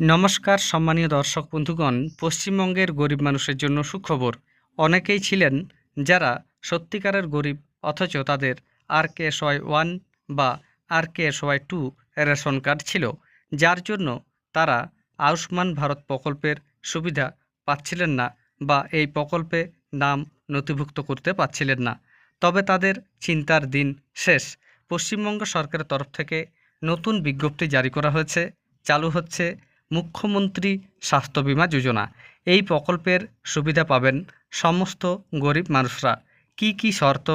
নমস্কার সম্মানীয় দর্শক বন্ধুগণ, পশ্চিমবঙ্গের গরিব মানুষের জন্য সুখবর। অনেকেই ছিলেন যারা সত্যিকারের গরিব, অথচ তাদের RKSY 1 বা RKSY 2 রেশন কার্ড ছিল, যার জন্য তারা আয়ুষ্মান ভারত প্রকল্পের সুবিধা পাচ্ছিলেন না বা এই প্রকল্পে নাম নথিভুক্ত করতে পারছিলেন না। তবে তাদের চিন্তার দিন শেষ। পশ্চিমবঙ্গ সরকারের তরফ থেকে নতুন বিজ্ঞপ্তি জারি করা হয়েছে। চালু হচ্ছে মুখ্যমন্ত্রী স্বাস্থ্য বীমা যোজনা। এই প্রকল্পের সুবিধা পাবেন সমস্ত গরিব মানুষরা। কি কি শর্ত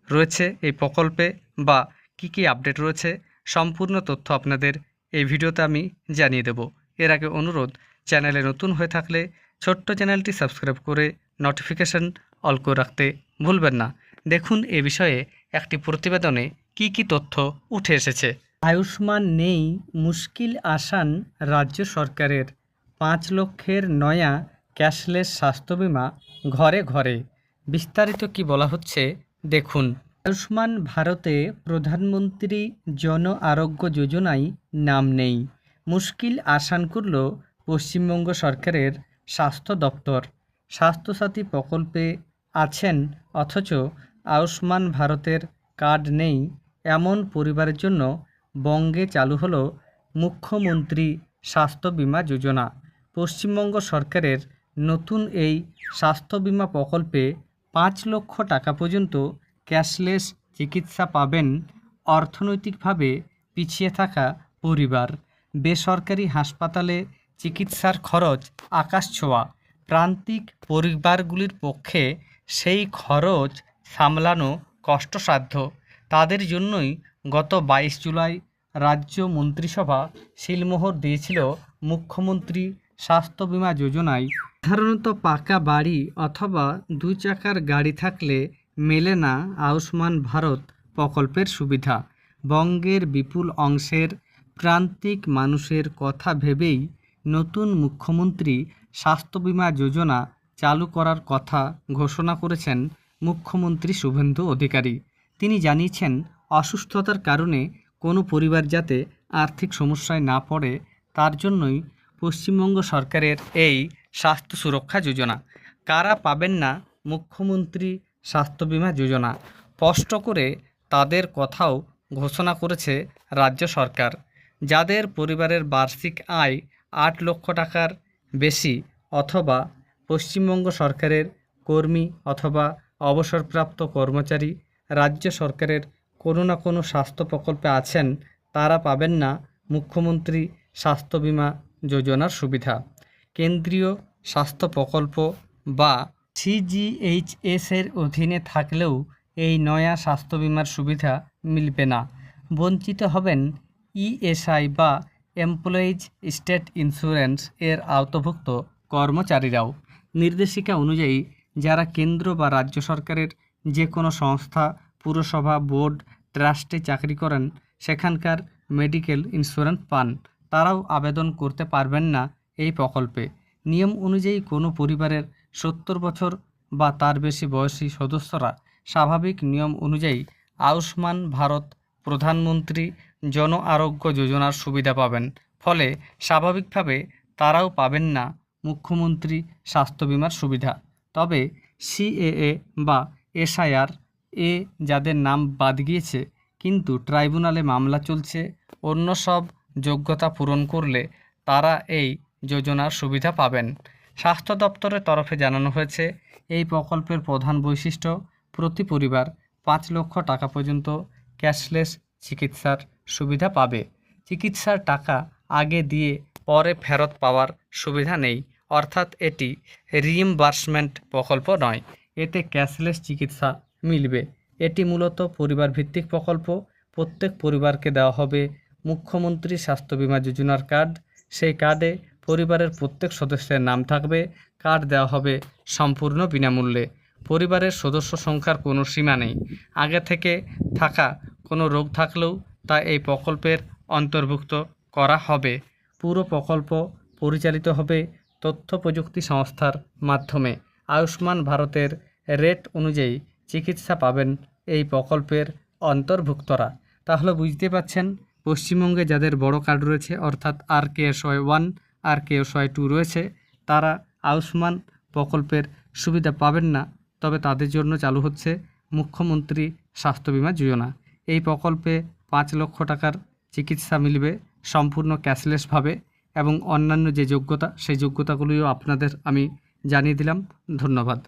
রয়েছে এই প্রকল্পে বা কি কি আপডেট রয়েছে, সম্পূর্ণ তথ্য আপনাদের এই ভিডিওতে আমি জানিয়ে দেব। এর আগে অনুরোধ, চ্যানেলে নতুন হয়ে থাকলে ছোট্ট চ্যানেলটি সাবস্ক্রাইব করে নোটিফিকেশন অল করে রাখতে ভুলবেন না। দেখুন এ বিষয়ে একটি প্রতিবেদনে কি কি তথ্য উঠে এসেছে। আয়ুষ্মান নেই, মুশকিল আসান রাজ্য সরকারের। 5 লক্ষের নয়া ক্যাশলেস স্বাস্থ্য বিমা ঘরে ঘরে। বিস্তারিত কি বলা হচ্ছে দেখুন। আয়ুষ্মান ভারতে প্রধানমন্ত্রী জন আরোগ্য যোজনায় নাম নেই, মুশকিল আসান করল পশ্চিমবঙ্গ সরকারের স্বাস্থ্য দপ্তর। স্বাস্থ্যসাথী প্রকল্পে আছেন অথচ আয়ুষ্মান ভারতের কার্ড নেই, এমন পরিবারের জন্য বঙ্গে চালু হলো মুখ্যমন্ত্রী স্বাস্থ্য বীমা যোজনা। পশ্চিমবঙ্গ সরকারের নতুন এই স্বাস্থ্য বীমা প্রকল্পে 5 লক্ষ টাকা পর্যন্ত ক্যাশলেস চিকিৎসা পাবেন অর্থনৈতিকভাবে পিছিয়ে থাকা পরিবার। বেসরকারি হাসপাতালে চিকিৎসার খরচ আকাশছোঁয়া। প্রান্তিক পরিবারগুলির পক্ষে সেই খরচ সামলানো কষ্টসাধ্য। তাদের জন্যই গত 22 জুলাই রাজ্য মন্ত্রিসভা সিলমোহর দিয়েছিল মুখ্যমন্ত্রী স্বাস্থ্য বীমা যোজনায়। সাধারণত পাকা বাড়ি অথবা 2 চাকার গাড়ি থাকলে মেলে না আয়ুষ্মান ভারত প্রকল্পের সুবিধা। বঙ্গের বিপুল অংশের প্রান্তিক মানুষের কথা ভেবেই নতুন মুখ্যমন্ত্রী স্বাস্থ্য বীমা যোজনা চালু করার কথা ঘোষণা করেছেন মুখ্যমন্ত্রী শুভেন্দু অধিকারী। তিনি জানিয়েছেন, অসুস্থতার কারণে কোনো পরিবার যাতে আর্থিক সমস্যায় না পড়ে, তার জন্যই পশ্চিমবঙ্গ সরকারের এই স্বাস্থ্য সুরক্ষা যোজনা। কারা পাবেন না মুখ্যমন্ত্রী স্বাস্থ্য বীমা যোজনা, স্পষ্ট করে তাদের কথাও ঘোষণা করেছে রাজ্য সরকার। যাদের পরিবারের বার্ষিক আয় 8 লক্ষ টাকার বেশি অথবা পশ্চিমবঙ্গ সরকারের কর্মী অথবা অবসরপ্রাপ্ত কর্মচারী রাজ্য সরকারের কোনো না কোনো স্বাস্থ্য প্রকল্পে আছেন, তারা পাবেন না মুখ্যমন্ত্রী স্বাস্থ্য বীমা যোজনার সুবিধা। কেন্দ্রীয় স্বাস্থ্য প্রকল্প বা CGHS এর অধীনে থাকলেও এই নয়া স্বাস্থ্য বীমার সুবিধা মিলবে না। বঞ্চিত হবেন ESI বা এমপ্লয়িজ স্টেট ইন্স্যুরেন্স এর আওতাভুক্ত কর্মচারীরাও। নির্দেশিকা অনুযায়ী যারা কেন্দ্র বা রাজ্য সরকারের যে কোনো সংস্থা, পুরসভা, বোর্ড, ট্রাস্টে চাকরি করেন, সেখানকার মেডিকেল ইন্স্যুরেন্স পান, তারাও আবেদন করতে পারবেন না এই প্রকল্পে। নিয়ম অনুযায়ী কোনো পরিবারের 70 বছর বা তার বেশি বয়সী সদস্যরা স্বাভাবিক নিয়ম অনুযায়ী আয়ুষ্মান ভারত প্রধানমন্ত্রী জন আরোগ্য যোজনার সুবিধা পাবেন। ফলে স্বাভাবিকভাবে তারাও পাবেন না মুখ্যমন্ত্রী স্বাস্থ্য বীমার সুবিধা। তবে CAA বা SIR এ যাদের নাম বাদ গিয়েছে কিন্তু ট্রাইব্যুনালে মামলা চলছে, অন্য সব যোগ্যতা পূরণ করলে তারা এই যোজনার সুবিধা পাবেন। স্বাস্থ্য দপ্তরের তরফে জানানো হয়েছে, এই প্রকল্পের প্রধান বৈশিষ্ট্য প্রতি পরিবার 5 লক্ষ টাকা পর্যন্ত ক্যাশলেস চিকিৎসার সুবিধা পাবে। চিকিৎসার টাকা আগে দিয়ে পরে ফেরত পাওয়ার সুবিধা নেই, অর্থাৎ এটি রিইম্বার্সমেন্ট প্রকল্প নয়। এতে ক্যাশলেস চিকিৎসা মিলবে। এটি মূলত পরিবার ভিত্তিক প্রকল্প। প্রত্যেক পরিবারকে দেওয়া হবে মুখ্যমন্ত্রী স্বাস্থ্য বীমা যোজনার কার্ড। সেই কার্ডে পরিবারের প্রত্যেক সদস্যের নাম থাকবে। কার্ড দেওয়া হবে সম্পূর্ণ বিনামূল্যে। পরিবারের সদস্য সংখ্যার কোনো সীমা নেই। আগে থেকে থাকা কোনো রোগ থাকলেও তা এই প্রকল্পের অন্তর্ভুক্ত করা হবে। পুরো প্রকল্প পরিচালিত হবে তথ্য প্রযুক্তি সংস্থার মাধ্যমে। আয়ুষ্মান ভারতের রেট অনুযায়ী চিকিৎসা পাবেন এই প্রকল্পের অন্তর্ভুক্তরা। তাহলে বুঝতে পারছেন, পশ্চিমবঙ্গে যাদের বড় কার্ড রয়েছে অর্থাৎ RKSY 1, RKSY2 রয়েছে তারা আয়ুষ্মান প্রকল্পের সুবিধা পাবেন না, তবে তাদের জন্য চালু হচ্ছে মুখ্যমন্ত্রী স্বাস্থ্য বিমা যোজনা। এই প্রকল্পে 5 লক্ষ টাকার চিকিৎসা মিলবে সম্পূর্ণ ক্যাশলেসভাবে, এবং অন্যান্য যে যোগ্যতা সেই যোগ্যতাগুলিও আপনাদের আমি জানিয়ে দিলাম। ধন্যবাদ।